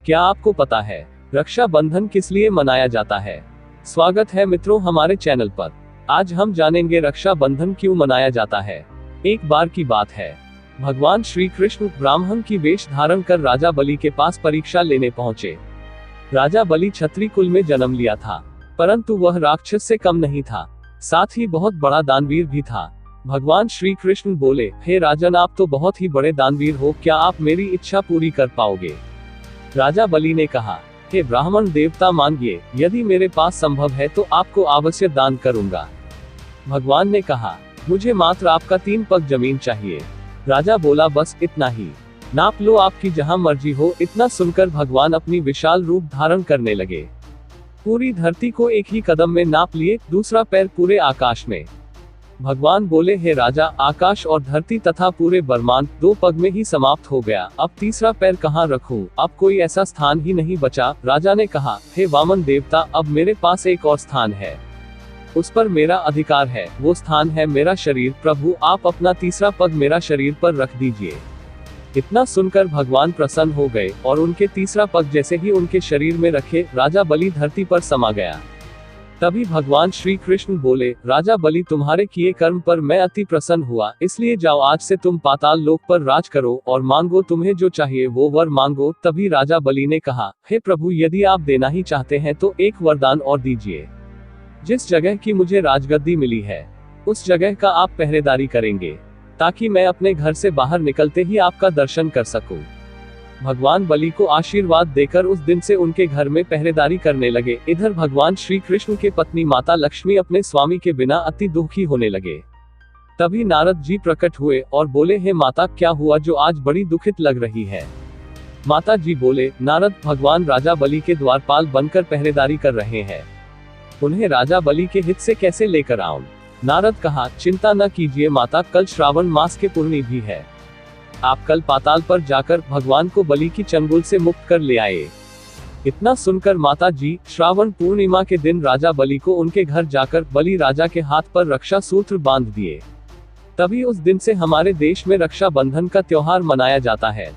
क्या आपको पता है रक्षाबंधन किस लिए मनाया जाता है? स्वागत है मित्रों हमारे चैनल पर। आज हम जानेंगे रक्षाबंधन क्यों मनाया जाता है। एक बार की बात है, भगवान श्री कृष्ण ब्राह्मण की वेश धारण कर राजा बलि के पास परीक्षा लेने पहुंचे। राजा बलि क्षत्रिय कुल में जन्म लिया था, परंतु वह राक्षस से कम नहीं था, साथ ही बहुत बड़ा दानवीर भी था। भगवान श्री कृष्ण बोले, हे राजन, आप तो बहुत ही बड़े दानवीर हो, क्या आप मेरी इच्छा पूरी कर पाओगे? राजा बलि ने कहा, हे ब्राह्मण देवता मांगिए, यदि मेरे पास संभव है तो आपको अवश्य दान करूंगा। भगवान ने कहा, मुझे मात्र आपका 3 पग जमीन चाहिए। राजा बोला, बस इतना ही, नाप लो, आपकी जहां मर्जी हो। इतना सुनकर भगवान अपनी विशाल रूप धारण करने लगे। पूरी धरती को एक ही कदम में नाप लिए, दूसरा पैर पूरे आकाश में। भगवान बोले, हे राजा, आकाश और धरती तथा पूरे ब्रह्मांड 2 पग में ही समाप्त हो गया, अब तीसरा पैर कहाँ रखूं? अब कोई ऐसा स्थान ही नहीं बचा। राजा ने कहा, हे वामन देवता, अब मेरे पास एक और स्थान है, उस पर मेरा अधिकार है, वो स्थान है मेरा शरीर। प्रभु, आप अपना तीसरा पग मेरा शरीर पर रख दीजिए। इतना सुनकर भगवान प्रसन्न हो गए और उनके तीसरा पग जैसे ही उनके शरीर में रखे, राजा बलि धरती पर समा गया। तभी भगवान श्री कृष्ण बोले, राजा बलि, तुम्हारे किए कर्म पर मैं अति प्रसन्न हुआ, इसलिए जाओ, आज से तुम पाताल लोक पर राज करो और मांगो, तुम्हें जो चाहिए वो वर मांगो। तभी राजा बलि ने कहा, हे प्रभु, यदि आप देना ही चाहते हैं तो एक वरदान और दीजिए। जिस जगह की मुझे राजगद्दी मिली है, उस जगह का आप पहरेदारी करेंगे, ताकि मैं अपने घर से बाहर निकलते ही आपका दर्शन कर सकूं। भगवान बलि को आशीर्वाद देकर उस दिन से उनके घर में पहरेदारी करने लगे। इधर भगवान श्री कृष्ण के पत्नी माता लक्ष्मी अपने स्वामी के बिना अति दुखी होने लगे। तभी नारद जी प्रकट हुए और बोले, हे माता, क्या हुआ जो आज बड़ी दुखित लग रही है? माता जी बोले, नारद, भगवान राजा बलि के द्वारपाल बनकर पहरेदारी कर रहे हैं, उन्हें राजा बलि के हित से कैसे लेकर आऊं? नारद कहा, चिंता न कीजिए माता, कल श्रावण मास के पूर्णिमा भी है, आप कल पाताल पर जाकर भगवान को बलि की चंगुल से मुक्त कर ले आए। इतना सुनकर माता जी श्रावण पूर्णिमा के दिन राजा बलि को उनके घर जाकर बलि राजा के हाथ पर रक्षा सूत्र बांध दिए। तभी उस दिन से हमारे देश में रक्षाबंधन का त्योहार मनाया जाता है।